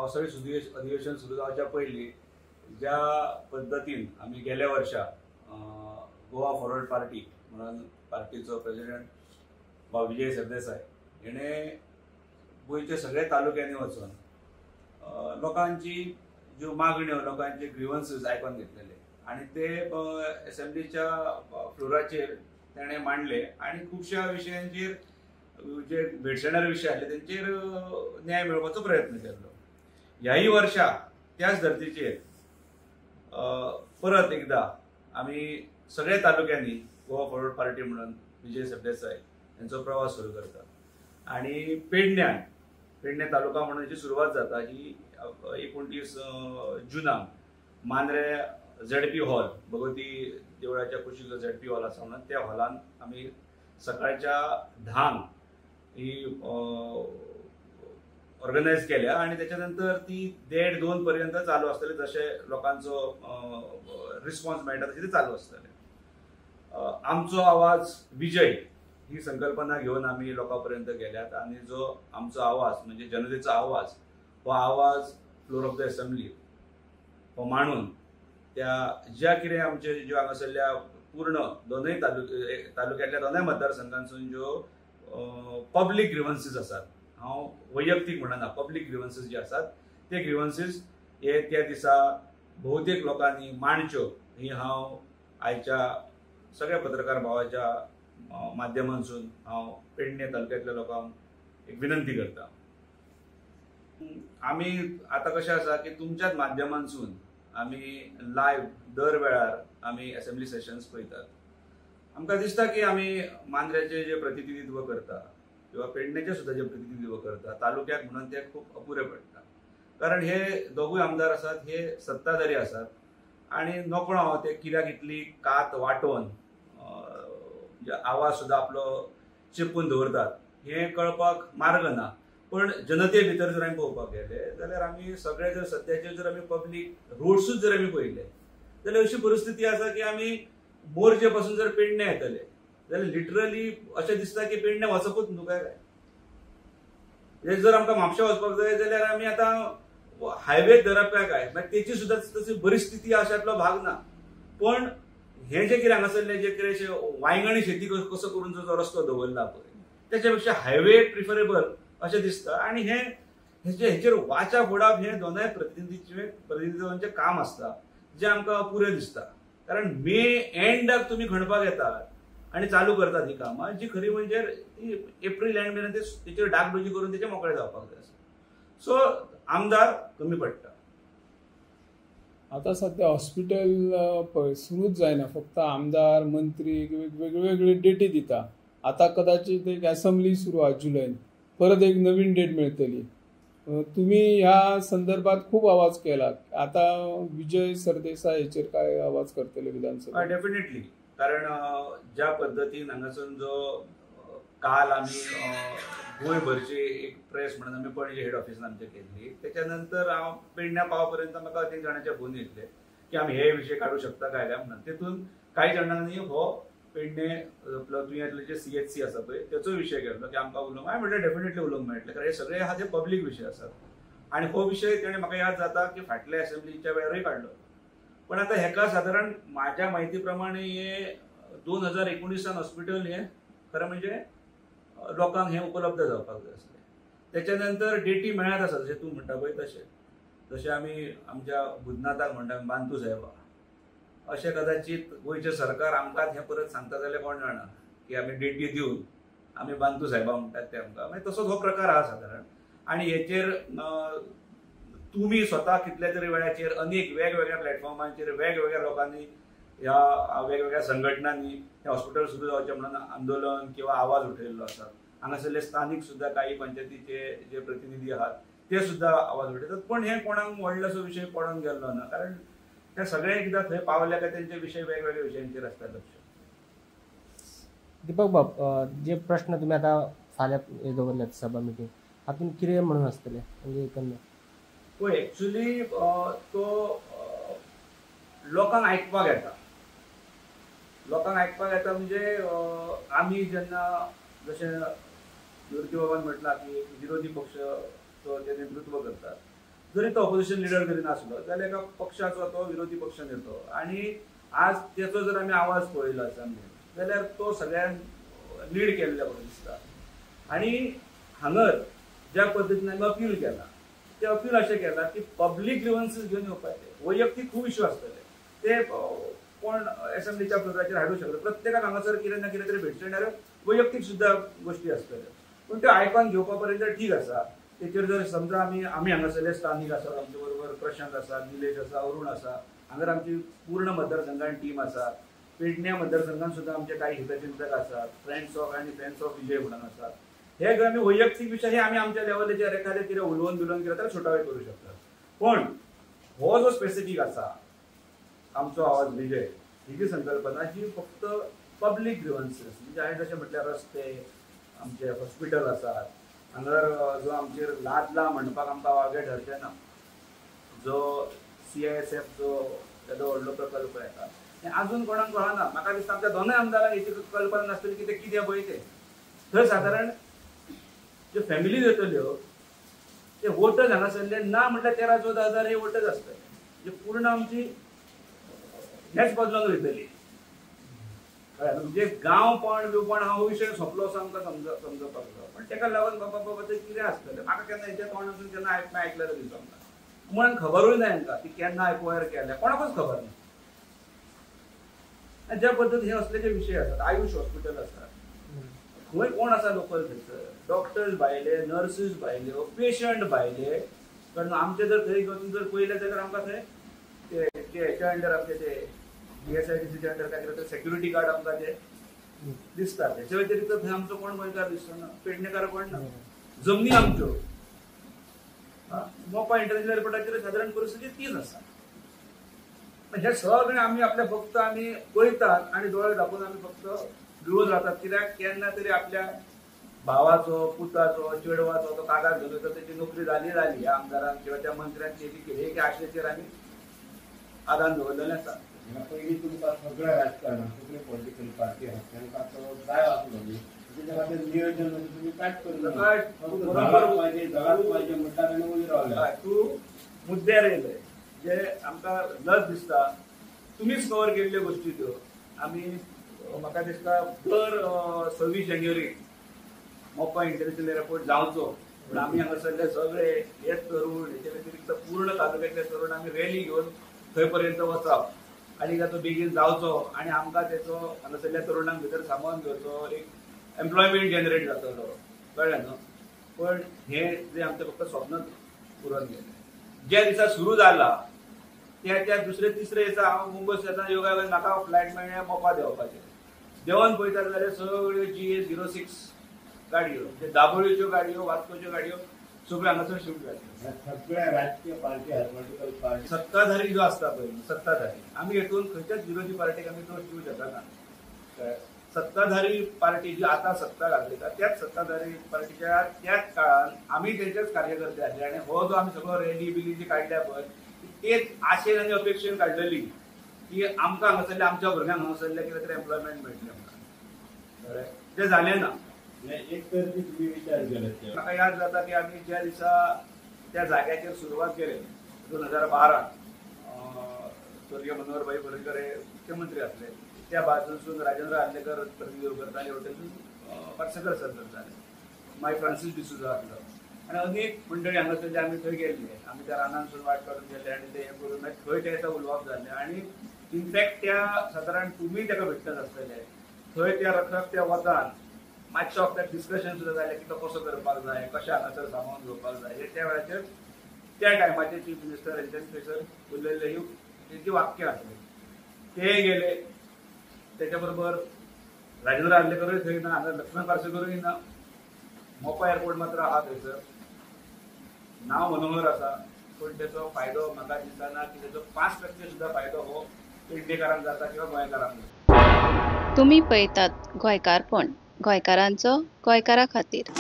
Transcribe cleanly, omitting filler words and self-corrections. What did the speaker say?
पावसाळी अधिवेशन सुरू जावच्या पयलीं ज्या पद्दतीन आमी गेल्या वर्सा गोवा फॉरवर्ड पार्टी म्हणून पार्टीचो प्रेसिडेंट भाऊ विजय सरदेसाय हेणे गोंयच्या सगळ्या तालुक्यांनी वचून लोकांची ज्यो मागण्यो लोकांचे ग्रीवन्सेस आयकून घेतलेले आणि ते असेंब्लीच्या फ्लोराचेर तेणे मांडले आणि खुबश्या विशयांचेर जे भेडसावणारे विशय आसले तेंचेर न्याय मेळोवपाचो प्रयत्न केल्लो. ह्याही वर्षा त्याच धर्तीचेर परत एकदा आमी सगळ्या तालुक्यांनी गोवा फॉरवर्ड पार्टी म्हणून विजय सरदेसाय यांचो प्रवास सुरू करता आणि पेडणे तालुका म्हणून जी सुरवात जाता ही 29 जुनाक मांद्रे ZP हॉल भगवती देवळाच्या कुशीक ZP हॉल आसा म्हणून त्या हॉलान आमी सकाळच्या 10 ही ऑर्गनायज केल्या आणि त्याच्यानंतर ती 1:30-2 पर्यंत चालू असतली. जसे लोकांचो रिस्पॉन्स मेळटा तशें ते चालू असतले. आमचो आवाज विजय ही संकल्पना घेऊन आम्ही लोकांपर्यंत गेल्यात आणि जो आमचो आवाज म्हणजे जनतेचा आवाज हो आवाज फ्लोर ऑफ द असेंब्ली हो मांडून त्या ज्या कितें आमचे ज्यो हांगासरल्या पूर्ण दोनूय तालुक्यांतल्या दोनूय मतदारसंघांसून ज्यो पब्लीक ग्रीवन्सीस आसात, हांव वैयक्तीक म्हणना, पब्लीक ग्रीवन्सीस जे आसात ते ग्रीवन्सीस हे त्या दिसा बहुतेक लोकांनी मांडच्यो ही हांव आयच्या सगळ्या पत्रकार भावाच्या माध्यमांसून हांव पेडणे तालुक्यांतल्या लोकांक एक विनंती करता. आमी आतां कशें आसा की तुमच्याच माध्यमांसून आमी लायव्ह दर वेळार आमी असेंब्ली सेशन्स पळयतात. आमकां दिसता की आमी मांद्र्याचे जे प्रतिनिधित्व करता किंवा पेडणेचे सुद्धा जे प्रतिनिधित्व करता तालुक्याक म्हणून ते खूप अपुरे पडटा. कारण हे दोगूय आमदार आसात हे सत्ताधारी आसात आणि नकळो ते कित्याक इतली कात वाटोवन आवाज सुद्धा आपलो चिपून दवरतात हे कळपाक मार्ग ना. पण जनते भितर जर आमी पळोवपाक गेले जाल्यार आमी सगळे जर सद्याचे जर आमी पब्लीक रोड्सूच जर आमी पळयले जाल्यार अशी परिस्थिती आसा की आमी मोरजे पासून जर पेडणे येतले जाल्यार लिटरली अशें दिसता की पेडणे वचपूच न्हू काय. जर आमकां म्हापशा वचपाक जाय जाल्यार आमी आतां हायवे धरप काय मागीर तेची सुद्धा तशी परिस्थिती अशातलो भाग ना. पण हे जे कितें हांगासरले जे कितें वांयगणी शेती कसो करून जो रस्तो दवरला पळय त्याच्या पेक्षा हायवे प्रिफरेबल अशें दिसता. आणि हेचेर वाचा फोडप हे दोनूय प्रतिनिधित्वांचे काम आसता जे आमकां अपुरे दिसता. कारण मे एंडाक तुमी खणपाक येतात आणि चालू करतात ही कामां जी खरी म्हणजे एप्रील एंड मेरेन तेचेर डागडुजी करून तेचे मोकळे जावपाक जाय आसा. सो आमदार कमी पडटा. आता सध्या हॉस्पिटल सुरूच जायना, फक्त आमदार मंत्री वेगवेगळे डेटी दिता. आता कदाचित एक असेंब्ली सुरू आहे जुलैन, परत एक नवीन डेट मिळतली. तुम्ही ह्या संदर्भात खूप आवाज केला. आता विजय सरदेसाय हेचेर काय आवाज करतले विधानसभा? डेफिनेटली. कारण ज्या पद्धतीन हांगासून जो काल आमी गोंयभरची एक प्रेस म्हणून आमी पणजे हेड ऑफिसान आमच्या केल्ली, त्याच्यानंतर हांव पेडण्या पावपर्यंत म्हाका 3 जाणांचे फोन येतले की आमी हे विशय काडू शकता काय म्हणून. तेतून काही जाणांनी हो पेडणे तुवें जे CHC आसा पळय तेचो विशय घेतलो की आमकां उलोवंक. हांवें म्हणलें डेफिनेटली उलोवंक मेळटलें कारण हे सगळे हा जे पब्लीक विशय आसात. आणि हो विशय तेणें म्हाका याद जाता की फाटल्या असेंब्लीच्या वेळारूय काडलो. पण आता हेका सादारण म्हाज्या म्हायती प्रमाणे हे 2019 हॉस्पिटल हे खरें म्हणजे लोकांक हे उपलब्ध जावपाक जाय आसलें. त्याच्यानंतर डेटी मेळत आसा जशें तूं म्हणटा पळय तशें. जशें आमी आमच्या बुधनाथाक म्हणटा बांतू साहेबा अशें कदाचित गोंयचें सरकार आमकां हें परत सांगता जाल्यार कोण जाणा की आमी डेटी दिवन आमी बांतू साहेबा म्हणटात ते आमकां. मागीर तसोच हो प्रकार आहा सादारण. आणि हेचेर तुमी स्वता कितल्या तरी वेळाचेर अनेक वेगवेगळ्या प्लॅटफॉर्मांचेर वेगवेगळ्या लोकांनी ह्या वेगवेगळ्या संघटनांनी हे हॉस्पिटल सुरू जावचें म्हणून आंदोलन किंवा आवाज उठयल्लो आसा. हांगासरले स्थानीक सुद्धा काही पंचायतीचे जे प्रतिनिधी आहात ते सुद्धा आवाज उठयतात. पण हे कोणाक व्हडलोसो विशय पडून गेल्लो ना कारण ते सगळे एकदां थंय पावल्या काय तेंचे विशय वेगवेगळ्या विशयांचेर आसता लक्ष. दीपक बाब, जे प्रश्न तुम्ही आता फाल्यां दवरल्यात सभा मिटींग हातून कितें म्हणून आसतलें म्हणजे एकंदर? पळय एक्चुअली तो लोकांक आयकपाक येता. म्हणजे आमी जेन्ना जशें निवृत्ती बाबान म्हटलां की विरोधी पक्ष तो ते नेतृत्व करतात जरी तो ऑपोजिशन लिडर जरी नासलो जाल्यार एका पक्षाचो तो विरोधी पक्ष नेतो आणि आज त्याचो जर आमी आवाज पळयलो असेंब्लीत जाल्यार तो सगळ्यांक लीड केल्ल्या भशेन दिसता. आणि हांगर ज्या पद्दतीन आमी अपील केला ते अपील अशें केला की पब्लीक ग्रीवन्सीस घेवन येवपाचे, वैयक्तीक खूब इश्यू आसतले ते कोण असेंब्लीच्या प्रोग्रामाचेर हाडूं शकता. प्रत्येकाक हांगासर कितें ना कितें तरी भेटचेणाऱ्यो वैयक्तीक सुद्दां गोश्टी आसतल्यो, पूण त्यो आयकून घेवपा पर्यंत ठीक आसा. तेचेर जर समजा आमी हांगासरले स्थानीक आसात, आमचे बरोबर प्रशांत आसा, निलेश आसा, अरुण आसा, हांगर आमची पूर्ण मतदारसंघान टीम आसा. पेडण्या मतदारसंघान सुद्दां आमचे काही हितचिंतक आसात, फ्रेंड्स ऑफ विजय म्हणून आसात. हे जर आमी वैयक्तीक विशय हे आमी आमच्या लेवलाचेर एखादें कितें उलोवन बिलोवन केलें जाल्यार सुटावे करूं शकतात. पण हो जो स्पेसिफीक आसा आमचो आवाज विजय ही जी संकल्पना ही फक्त पब्लीक ग्रीवन्सीस म्हणजे हांवें जशें म्हटल्यार रस्ते, आमचे हॉस्पिटल आसात, हांगर जो आमचेर लादला म्हणपाक आमकां वागेट धरचें ना. जो CISF जो येदो व्हडलो प्रकल्प येता हें आजून कोणाक कळना. म्हाका दिसता आमच्या दोनूय आमदारांक हेची कल्पना नासतली की ते कितें पळय तें. थंय सादारण ज्यो फॅमिलीज येतल्यो ते वोटर्स हांगासरले ना म्हटल्यार 13-14 हे वोटर्स आसतले. म्हणजे पूर्ण आमची हेच बदलून वयतली. म्हणजे गांवपण बिवपण हो विशय सोंपलो असो आमकां समजपाक जाय. पण तेका लागून बाबा ते कितें आसतलें म्हाका केन्ना हेच्या तोंडासून केन्ना आयकलेलें दिसोंक ना. म्हणून खबरूय ना हांकां ती केन्ना एक्वायर केल्या कोणाकूच खबर ना. ज्या पद्दतीन हे असले जे विशय आसात, आयुष हॉस्पिटल आसा, खंय कोण आसा लोकल थंयसर, डॉक्टर्स भायले, नर्सीस भायल्यो, पेशंट भायले. कारण आमचे जर थंय वचून जर पळयलें जाल्यार आमकां थंय ते हेच्या अंडर आमचे ते DSITCच्या अंडर काय कितें सेक्युरिटी गार्ड आमकां ते दिसता. तेचे व्यतिरिक्त थंय आमचो कोण गोंयकार दिसना, पेडणेकार कोण ना. जमनी आमच्यो मोपा इंटरनॅशनल एअरपोर्टाचेर सादारण परिस्थिती तीच आसा. हे सगळें आमी आपल्या फक्त आमी पळयतात आनी दोळे धांपून आमी फक्त भिवून रावतात. कित्याक केन्ना तरी आपल्या भावाचो, पुताचो, चेडवाचो तो कागाळ घेवन येता, तेची नोकरी जाली ह्या आमदारांक किंवा त्या मंत्र्यांक एक आशेचेर आमी आदान दवरलेलें आसा. पयलीं तुमकां सगळ्या राजकारणात सगळे पॉलिटिकल पार्टी आसात तांकां तो जाय आसलो न्ही, तेच्या खातीर नियोजन तुमी कांयच करूंक पाहिजे म्हणटार आनी उली रावले. तूं मुद्द्यार येयले जे आमकां लज दिसता. तुमीच कवर केल्ल्यो गोश्टी त्यो आमी म्हाका दिसता दर 26 जानेवारीक मोपा इंटरनॅशनल एअरपोर्ट जावचो पूण आमी हांगासरले सगळे हेच तरुण हेचे व्यतिरिक्त पूर्ण तालुक्यातले तरुण आमी रॅली घेवन थंय पर्यंत वचप आनी तो बेगीन जावचो आनी आमकां तेचो हांगासरल्या तरुणांक भितर सामावून घेवचो, एक एम्प्लॉयमेंट जनरेट जातलो. कळ्ळें न्हू. पण हे जे आमचें फक्त स्वप्न पुरोन गेलें. ज्या दिसा सुरू जाला त्या दुसरे तिसरे दिसा हांव मुंबय येतना योगायोगान म्हाका फ्लायट मेळ्ळें मोपा देंवपाचें. देंवन पळयतात जाल्यार सगळ्यो GA06 गाडयो म्हणजे दाबोळीच्यो गाडयो, वास्कोच्यो गाडयो सगळ्यो हांगासर शिफ्ट जाल्यो. सगळ्या राजकीय पार्टी पॉलिटिकल पार्टी सत्ताधारी जो आसता पळय सत्ताधारी आमी हेतून खंयच्याच विरोधी पार्टीक आमी दोश दिवंक शकना. सत्ताधारी पार्टी जी आता सत्ता घालयता त्याच सत्ताधारी पार्टीच्या त्याच काळान आमी तेंचेच कार्यकर्ते आसले आनी हो जो आमी सगळो रॅली बिली जी काडल्या पळय तेच आशेन आनी अपेक्षेन काडलेली की आमकां हांगासरल्या आमच्या भुरग्यांक हांगासरल्या कितें तरी एम्प्लॉयमेंट मेळटलें आमकां. तें जालें ना. एक तर तुम्ही विचार केले. म्हाका याद जाता की आमी ज्या दिसा त्या जाग्याचेर सुरवात केली 2012 स्वर्गीय मनोहरभाई पर्रीकर हे मुख्यमंत्री आसले. त्या बाजूनसून राजेंद्र आर्लेकर प्रतिनिधी करताले, हॉटेलसून पार्सेकर सर करताले, मागीर फ्रांसीस डिसूजा आसलो आनी अनेक मंडळी हांगासरले आमी थंय गेल्ले. आमी त्या रानांसून वाट काडून गेले आनी ते हें करून थंय तें उलोवप जाल्लें आनी इनफॅक्ट त्या सादारण तुमी ताका भेटत आसतले थंय त्या रखरखत्या वतान मातशें वखदाक डिस्कशन सुद्दां जालें की तो कसो करपाक जाय, कशें हांगासर सामावून घेवपाक जाय. हे त्या वेळाचेर त्या टायमाचे चीफ मिनिस्टर हेंच्यानी थंयसर उलयल्ले ही तेंची वाक्यां आसली. ते गेले. तेच्या बरोबर राजेंद्र आर्लेकरूय थंय ना, हांगा लक्ष्मण पार्सेकरूय ना. मोपा एअरपोर्ट मात्र आहा थंयसर. नांव मनोहर आसा पूण तेचो फायदो म्हाका दिसना की तेचो 5% सुद्दां फायदो हो पेडणेकारांक जाता किंवा गोंयकारांक जाता. तुम्ही पळयतात गोंयकारपण, गोंयकारांचो गोंयकारा खातीर.